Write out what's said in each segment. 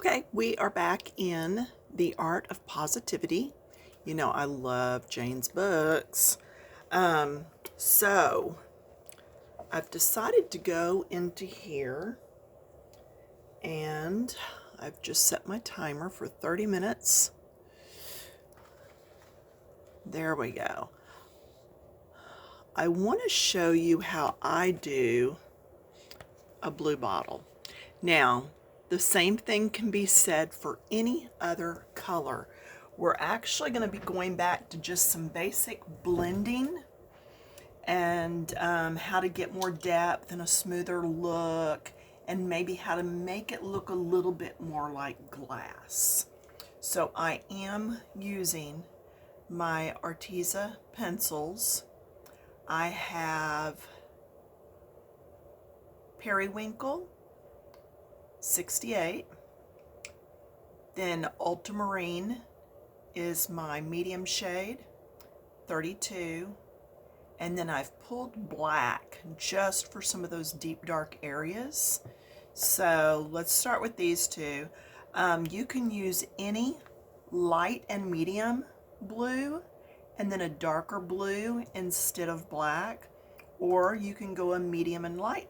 Okay, we are back in The Art of Positivity. You know, I love Jane's books. So I've decided to go into here and I've just set my timer for 30 minutes. There we go. I want to show you how I do a blue bottle. Now, the same thing can be said for any other color. We're actually going to be going back to just some basic blending and how to get more depth and a smoother look, and maybe how to make it look a little bit more like glass. So I am using my Arteza pencils. I have Periwinkle 68, then Ultramarine is my medium shade 32, and then I've pulled black just for some of those deep dark areas. So let's start with these two. You can use any light and medium blue and then a darker blue instead of black, or you can go a medium and light,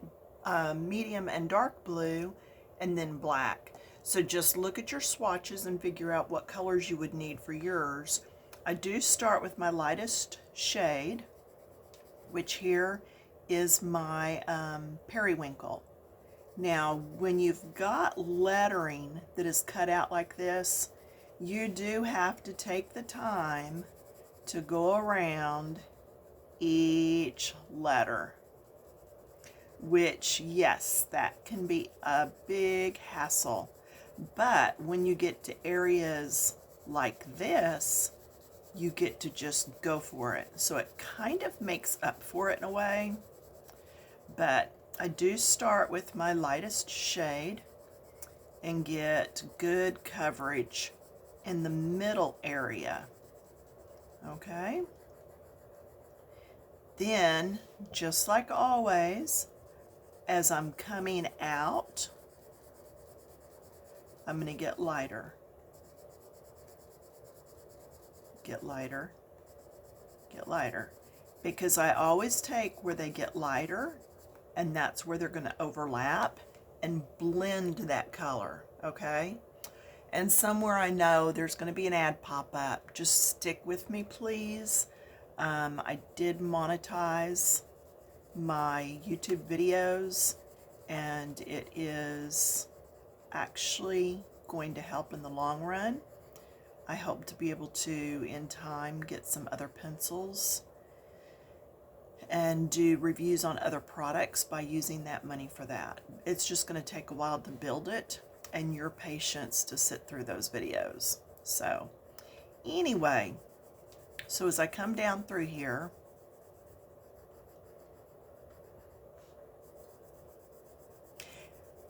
medium and dark blue and then black. So just look at your swatches and figure out what colors you would need for yours. I do start with my lightest shade, which here is my Periwinkle. Now, when you've got lettering that is cut out like this, you do have to take the time to go around each letter, which, yes, that can be a big hassle. But when you get to areas like this, you get to just go for it. So it kind of makes up for it in a way. But I do start with my lightest shade and get good coverage in the middle area. Okay? Then, just like always, as I'm coming out, I'm going to get lighter. Get lighter. Get lighter. Because I always take where they get lighter, and that's where they're going to overlap and blend that color, okay? And somewhere I know there's going to be an ad pop up. Just stick with me, please. I did monetize my YouTube videos, and it is actually going to help in the long run. I hope to be able to, in time, get some other pencils and do reviews on other products by using that money for that. It's just going to take a while to build it and your patience to sit through those videos. So anyway, so as I come down through here,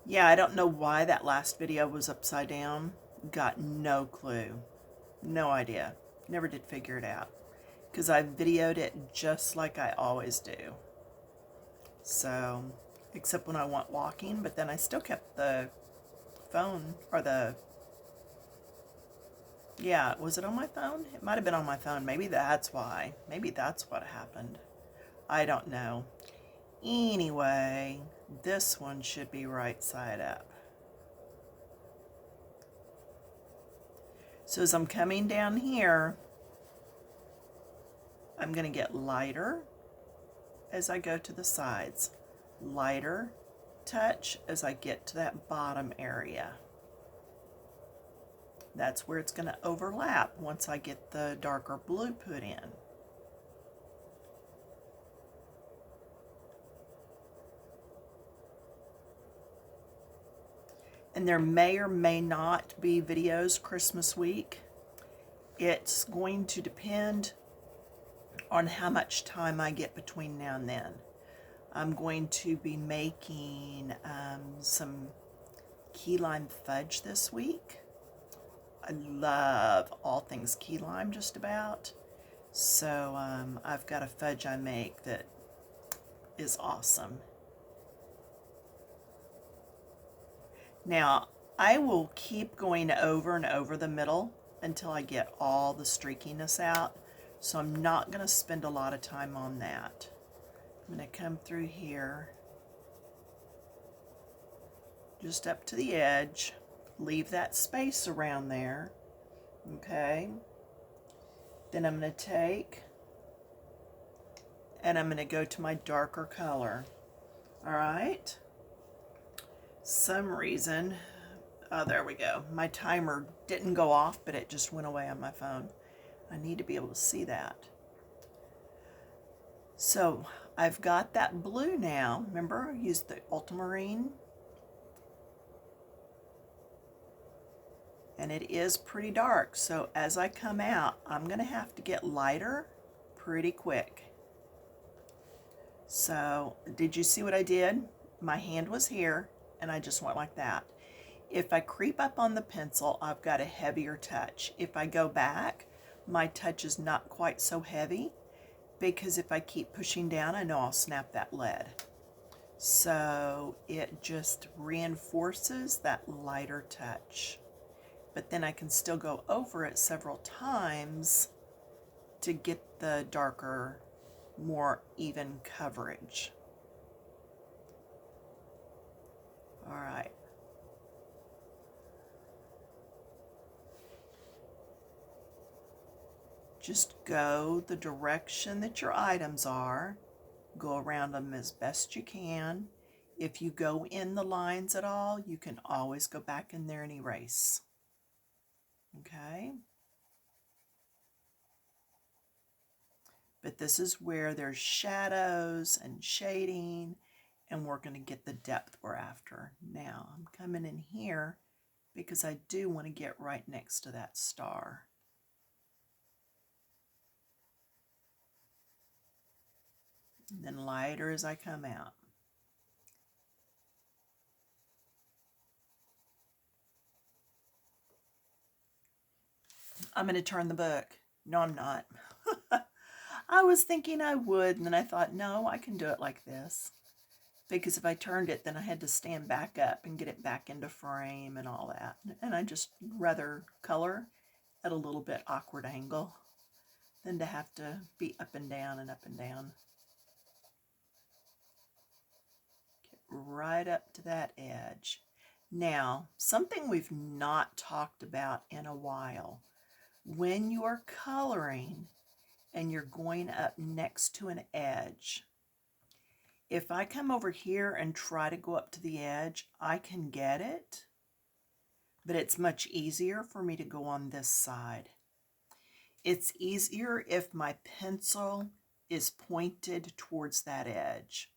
yeah, I don't know why that last video was upside down. Got no clue. No idea. Never did figure it out, because I videoed it just like I always do. So, except when I went walking, but then I still kept the phone, or yeah, was it on my phone? It might have been on my phone. Maybe that's why. Maybe that's what happened. I don't know. Anyway, this one should be right side up. So as I'm coming down here, I'm going to get lighter as I go to the sides. Lighter touch as I get to that bottom area. That's where it's going to overlap once I get the darker blue put in. And there may or may not be videos Christmas week. It's going to depend on how much time I get between now and then. I'm going to be making some key lime fudge this week. I love all things key lime just about. So I've got a fudge I make that is awesome. Now, I will keep going over and over the middle until I get all the streakiness out. So I'm not going to spend a lot of time on that. I'm going to come through here, just up to the edge, leave that space around there, okay? Then I'm going to take and I'm going to go to my darker color, all right? Some reason, oh, there we go. My timer didn't go off, but it just went away on my phone. I need to be able to see that. So I've got that blue now. Remember, I used the ultramarine. And it is pretty dark. So as I come out, I'm going to have to get lighter pretty quick. So did you see what I did? My hand was here and I just went like that. If I creep up on the pencil, I've got a heavier touch. If I go back, my touch is not quite so heavy, because if I keep pushing down, I know I'll snap that lead. So it just reinforces that lighter touch. But then I can still go over it several times to get the darker, more even coverage. All right. Just go the direction that your items are. Go around them as best you can. If you go in the lines at all, you can always go back in there and erase. Okay? But this is where there's shadows and shading, and we're going to get the depth we're after. Now, I'm coming in here because I do want to get right next to that star. And then lighter as I come out. I'm going to turn the book. No, I'm not. I was thinking I would, and then I thought, no, I can do it like this. Because if I turned it, then I had to stand back up and get it back into frame and all that. And I just rather color at a little bit awkward angle than to have to be up and down and up and down. Get right up to that edge. Now, something we've not talked about in a while. When you are coloring and you're going up next to an edge, if I come over here and try to go up to the edge, I can get it, but it's much easier for me to go on this side. It's easier if my pencil is pointed towards that edge.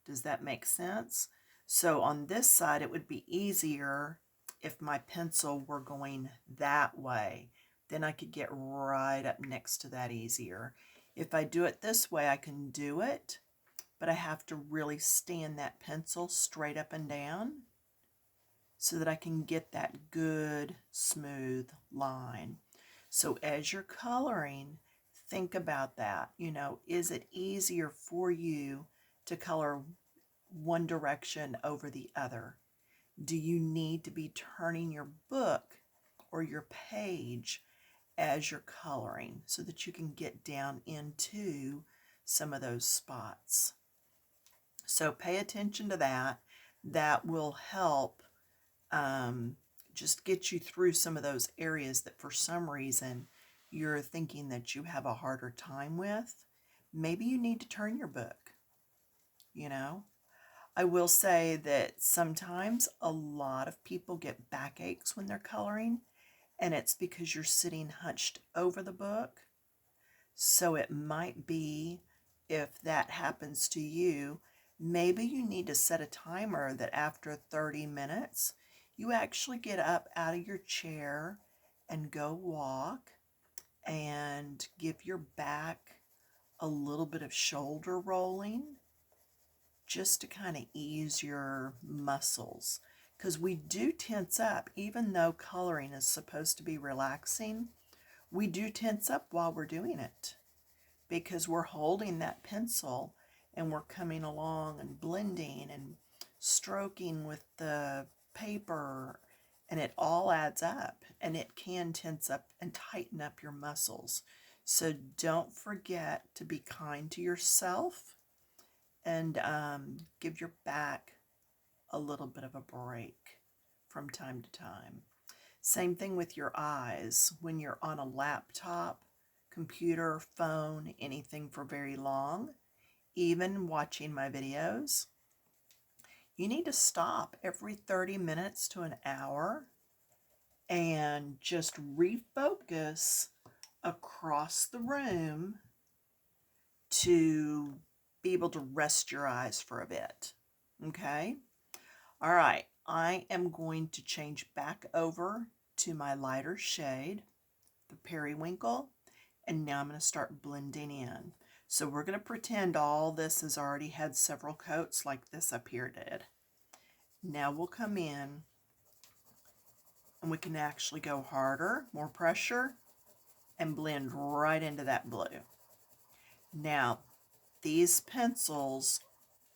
Does that make sense? So on this side, it would be easier if my pencil were going that way. Then I could get right up next to that easier. If I do it this way, I can do it, but I have to really stand that pencil straight up and down so that I can get that good, smooth line. So as you're coloring, think about that. You know, is it easier for you to color one direction over the other? Do you need to be turning your book or your page as you're coloring so that you can get down into some of those spots? So pay attention to that. That will help just get you through some of those areas that for some reason you're thinking that you have a harder time with. Maybe you need to turn your book, you know. I will say that sometimes a lot of people get backaches when they're coloring, and it's because you're sitting hunched over the book. So it might be, if that happens to you, maybe you need to set a timer that after 30 minutes, you actually get up out of your chair and go walk and give your back a little bit of shoulder rolling just to kind of ease your muscles. Because we do tense up, even though coloring is supposed to be relaxing, we do tense up while we're doing it because we're holding that pencil and we're coming along and blending and stroking with the paper And it all adds up, and it can tense up and tighten up your muscles. So don't forget to be kind to yourself and give your back a little bit of a break from time to time. Same thing with your eyes. When you're on a laptop, computer, phone, anything for very long, even watching my videos, you need to stop every 30 minutes to an hour and just refocus across the room to be able to rest your eyes for a bit. Okay? All right, I am going to change back over to my lighter shade, the periwinkle, and now I'm going to start blending in. So we're going to pretend all this has already had several coats like this up here did. Now we'll come in and we can actually go harder, more pressure, and blend right into that blue. Now, these pencils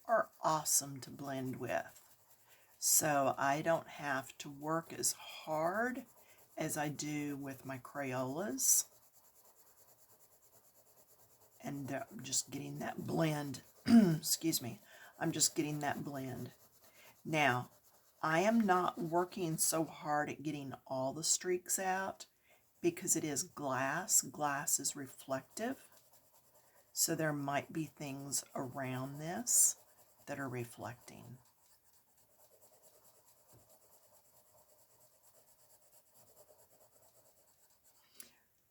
are awesome to blend with. So I don't have to work as hard as I do with my Crayolas. And I'm just getting that blend. Excuse me. I'm just getting that blend. Now, I am not working so hard at getting all the streaks out because it is glass. Glass is reflective. So there might be things around this that are reflecting.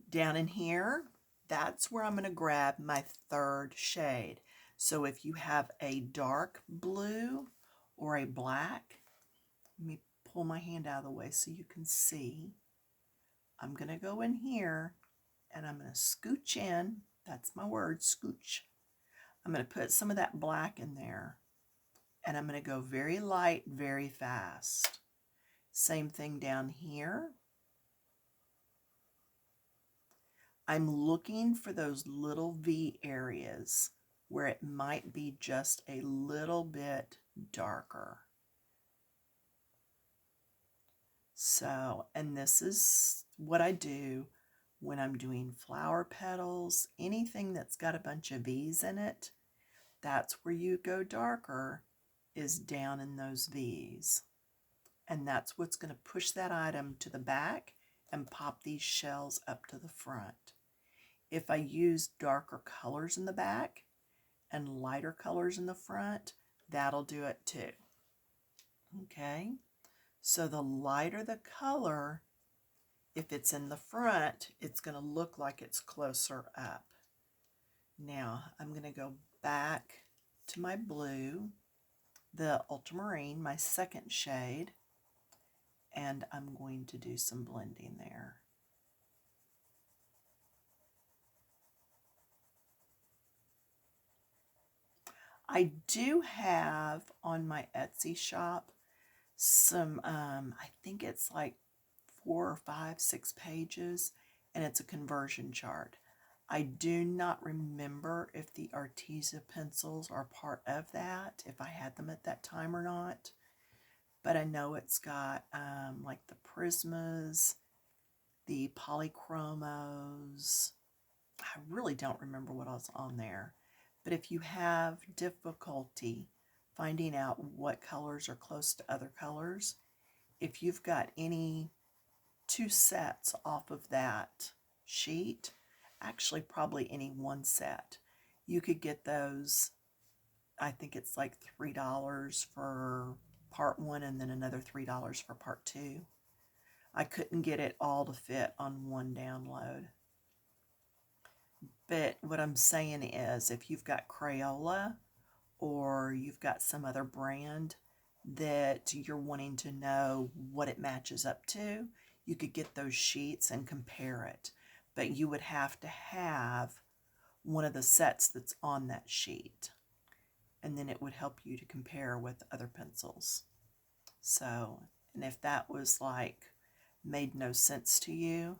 Down in here, that's where I'm going to grab my third shade. So if you have a dark blue or a black, let me pull my hand out of the way so you can see. I'm going to go in here and I'm going to scooch in. That's my word, scooch. I'm going to put some of that black in there and I'm going to go very light, very fast. Same thing down here. I'm looking for those little V areas where it might be just a little bit darker. So, and this is what I do when I'm doing flower petals, anything that's got a bunch of V's in it, that's where you go darker, is down in those V's. And that's what's going to push that item to the back and pop these shells up to the front. If I use darker colors in the back and lighter colors in the front, that'll do it too. Okay, so the lighter the color, if it's in the front, it's going to look like it's closer up. Now I'm going to go back to my blue, the ultramarine, my second shade, and I'm going to do some blending there. I do have on my Etsy shop some, I think it's like 4 or 5, 6 pages, and it's a conversion chart. I do not remember if the Arteza pencils are part of that, if I had them at that time or not, but I know it's got like the Prismas, the Polychromos. I really don't remember what else on there. But if you have difficulty finding out what colors are close to other colors, if you've got any 2 sets off of that sheet, actually probably any 1 set, you could get those. I think it's like $3 for part 1 and then another $3 for part 2. I couldn't get it all to fit on one download. But what I'm saying is, if you've got Crayola or you've got some other brand that you're wanting to know what it matches up to, you could get those sheets and compare it. But you would have to have one of the sets that's on that sheet. And then it would help you to compare with other pencils. So, and if that was like made no sense to you,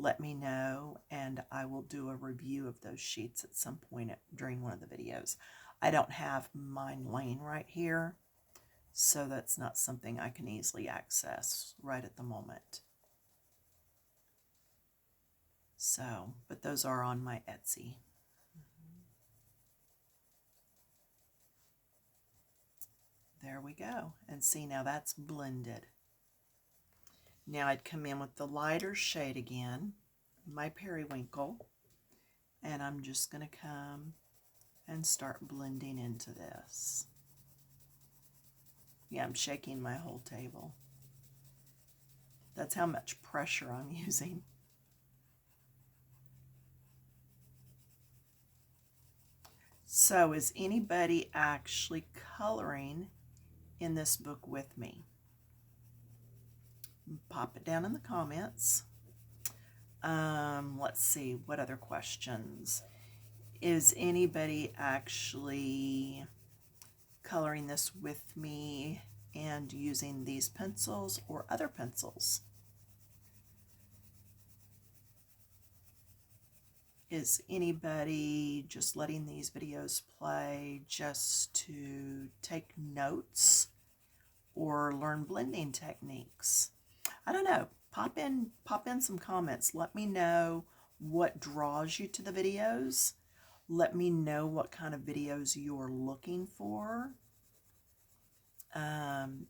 let me know and I will do a review of those sheets at some point during one of the videos. I don't have mine laying right here, So that's not something I can easily access right at the moment. So, but those are on my Etsy. There we go. And see, now that's blended. Now I'd come in with the lighter shade again, my periwinkle, and I'm just going to come and start blending into this. Yeah, I'm shaking my whole table. That's how much pressure I'm using. So is anybody actually coloring in this book with me? Pop it down in the comments. Let's see, what other questions? Is anybody actually coloring this with me and using these pencils or other pencils? Is anybody just letting these videos play just to take notes or learn blending techniques? I don't know. Pop in some comments. Let me know what draws you to the videos. Let me know what kind of videos you're looking for.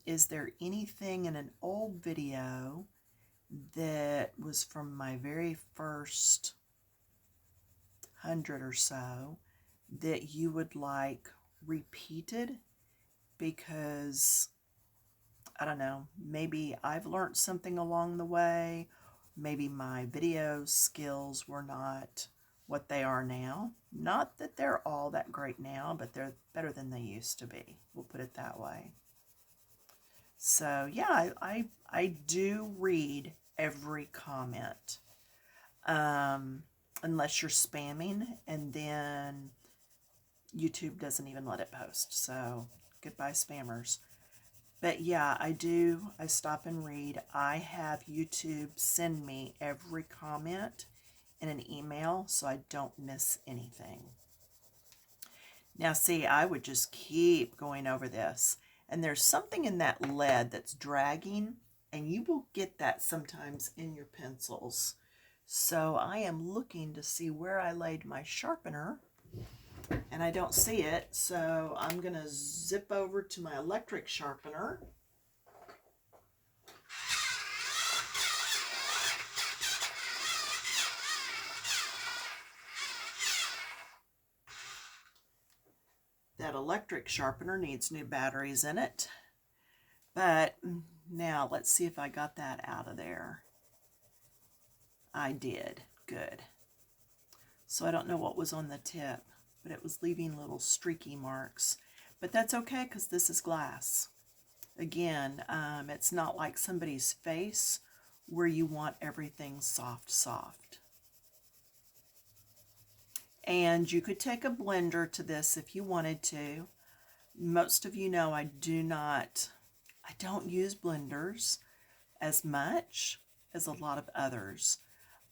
Is there anything in an old video that was from my very first 100 or so that you would like repeated? Because I don't know, maybe I've learned something along the way. Maybe my video skills were not what they are now. Not that they're all that great now, but they're better than they used to be. We'll put it that way. So yeah, I do read every comment. Unless you're spamming, and then YouTube doesn't even let it post. So goodbye, spammers. But yeah, I do. I stop and read. I have YouTube send me every comment in an email so I don't miss anything. Now see, I would just keep going over this. And there's something in that lead that's dragging, and you will get that sometimes in your pencils. So I am looking to see where I laid my sharpener, and I don't see it. So I'm going to zip over to my electric sharpener. That electric sharpener needs new batteries in it. But now let's see if I got that out of there. I did. Good. So I don't know what was on the tip, but it was leaving little streaky marks. But that's okay because this is glass. Again, it's not like somebody's face where you want everything soft. And you could take a blender to this if you wanted to. Most of you know I don't use blenders as much as a lot of others.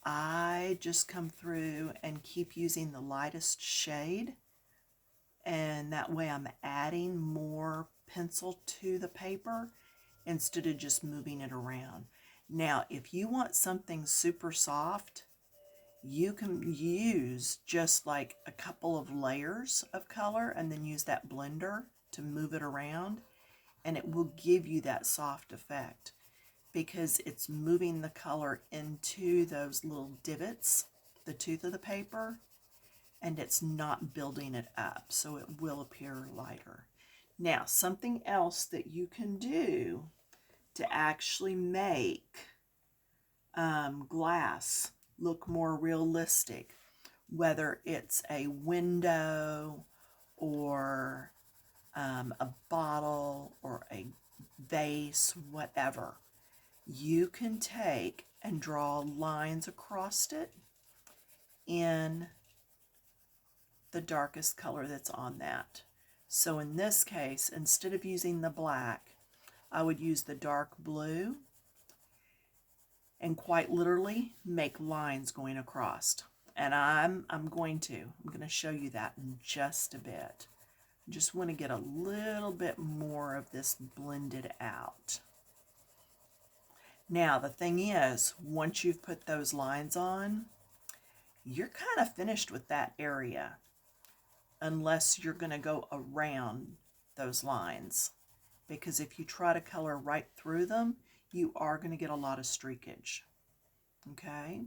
I just come through and keep using the lightest shade, and that way I'm adding more pencil to the paper instead of just moving it around. Now, if you want something super soft, you can use just like a couple of layers of color and then use that blender to move it around, and it will give you that soft effect because it's moving the color into those little divots, the tooth of the paper, and it's not building it up, so it will appear lighter. Now, something else that you can do to actually make glass look more realistic, whether it's a window or a bottle or a vase, whatever, you can take and draw lines across it in the darkest color that's on that. So in this case, instead of using the black, I would use the dark blue and quite literally make lines going across. And I'm going to show you that in just a bit. Just want to get a little bit more of this blended out. Now, the thing is, once you've put those lines on, you're kind of finished with that area, unless you're going to go around those lines. Because if you try to color right through them, you are going to get a lot of streakage. Okay?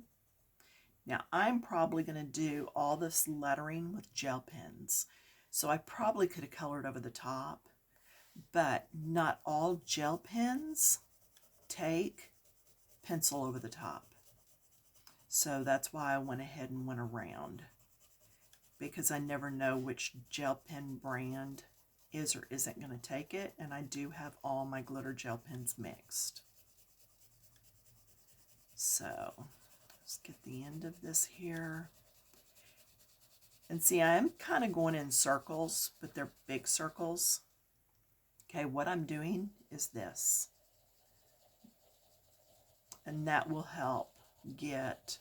Now, I'm probably going to do all this lettering with gel pens. So I probably could have colored over the top, but not all gel pens take pencil over the top. So that's why I went ahead and went around, because I never know which gel pen brand is or isn't going to take it, and I do have all my glitter gel pens mixed. So let's get the end of this here. And see, I'm kind of going in circles, but they're big circles. Okay, what I'm doing is this. And that will help get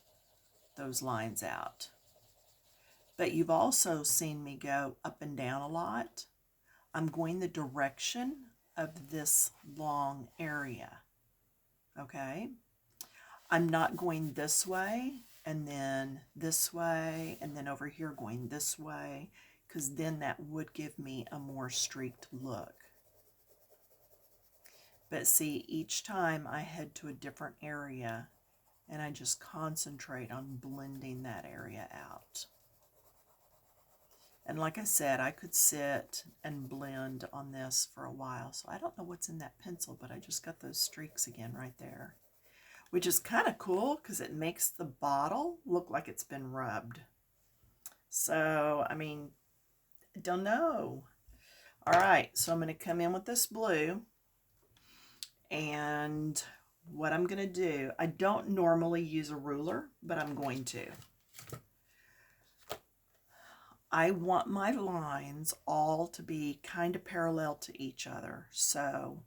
those lines out. But you've also seen me go up and down a lot. I'm going the direction of this long area. Okay? I'm not going this way and then this way and then over here going this way, because then that would give me a more streaked look. But see, each time I head to a different area and I just concentrate on blending that area out. And like I said, I could sit and blend on this for a while. So I don't know what's in that pencil, but I just got those streaks again right there, which is kind of cool because it makes the bottle look like it's been rubbed. So, I mean, I don't know. All right, so I'm going to come in with this blue. And what I'm going to do, I don't normally use a ruler, but I'm going to. I want my lines all to be kind of parallel to each other. So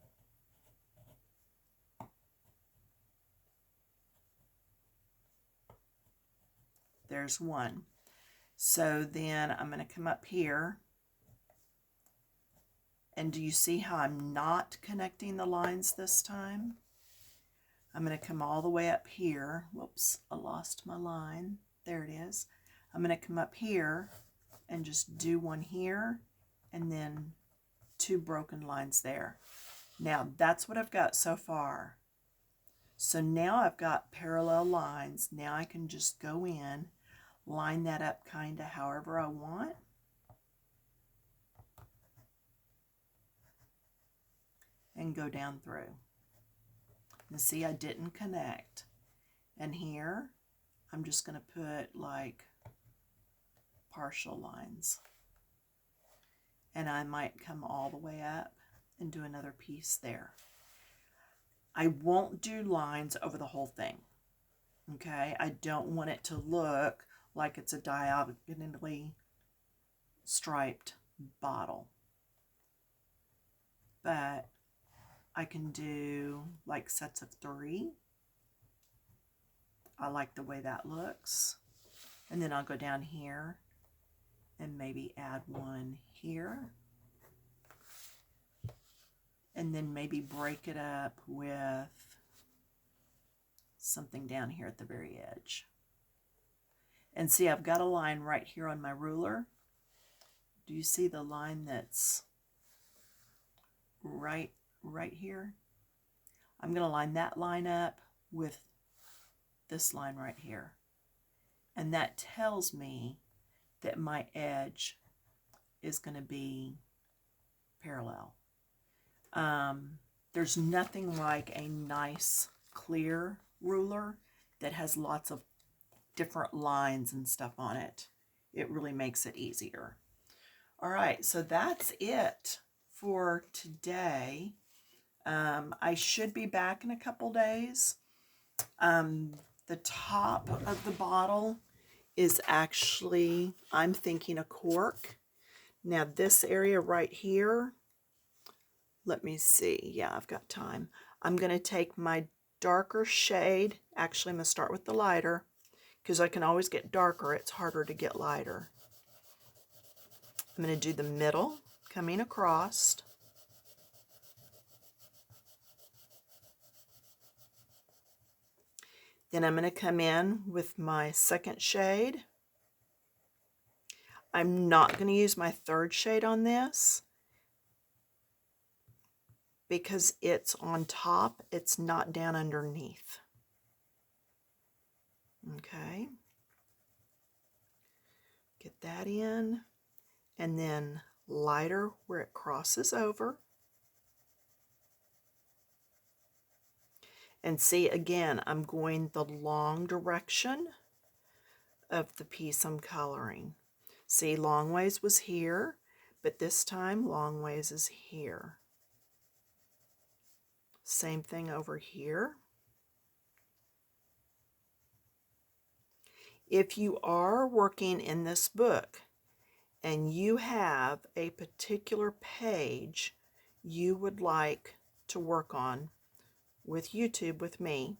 there's one. So then I'm going to come up here. And do you see how I'm not connecting the lines this time? I'm going to come all the way up here. Whoops, I lost my line. There it is. I'm going to come up here and just do one here and then two broken lines there. Now that's what I've got so far. So now I've got parallel lines. Now I can just go in, line that up kind of however I want. And go down through. And see, I didn't connect. And here, I'm just going to put like partial lines. And I might come all the way up and do another piece there. I won't do lines over the whole thing. Okay, I don't want it to look like it's a diagonally striped bottle. But I can do like sets of 3. I like the way that looks. And then I'll go down here and maybe add one here. And then maybe break it up with something down here at the very edge. And see, I've got a line right here on my ruler. Do you see the line that's right here? I'm going to line that line up with this line right here. And that tells me that my edge is going to be parallel. There's nothing like a nice clear ruler that has lots of different lines and stuff on it. It really makes it easier. All right, so that's it for today. I should be back in a couple days. The top of the bottle is actually, I'm thinking, a cork. Now this area right here, let me see. Yeah, I've got time. I'm going to take my darker shade. Actually, I'm going to start with the lighter because I can always get darker. It's harder to get lighter. I'm going to do the middle coming across. Then I'm going to come in with my second shade. I'm not going to use my third shade on this because it's on top, it's not down underneath. Okay. Get that in, and then lighter where it crosses over. And see, again, I'm going the long direction of the piece I'm coloring. See, long ways was here, but this time long ways is here. Same thing over here. If you are working in this book and you have a particular page you would like to work on with YouTube with me,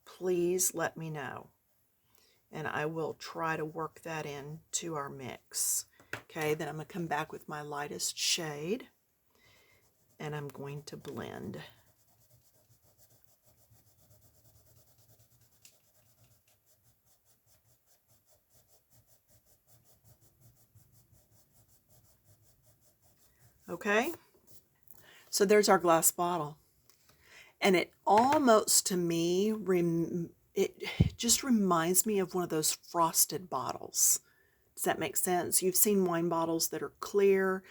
please let me know, and I will try to work that into our mix. Okay, then I'm going to come back with my lightest shade, and I'm going to blend. Okay, so there's our glass bottle. And it almost, to me, it just reminds me of one of those frosted bottles. Does that make sense? You've seen wine bottles that are clear.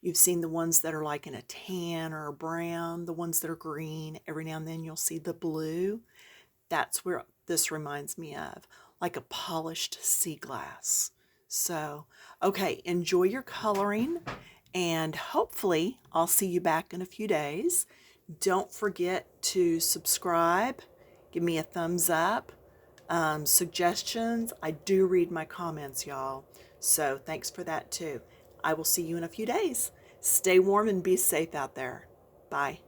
You've seen the ones that are like in a tan or a brown, the ones that are green. Every now and then you'll see the blue. That's where this reminds me of, like a polished sea glass. So, okay, enjoy your coloring, and hopefully I'll see you back in a few days. Don't forget to subscribe, give me a thumbs up, suggestions. I do read my comments, y'all, so thanks for that too. I will see you in a few days. Stay warm and be safe out there. Bye.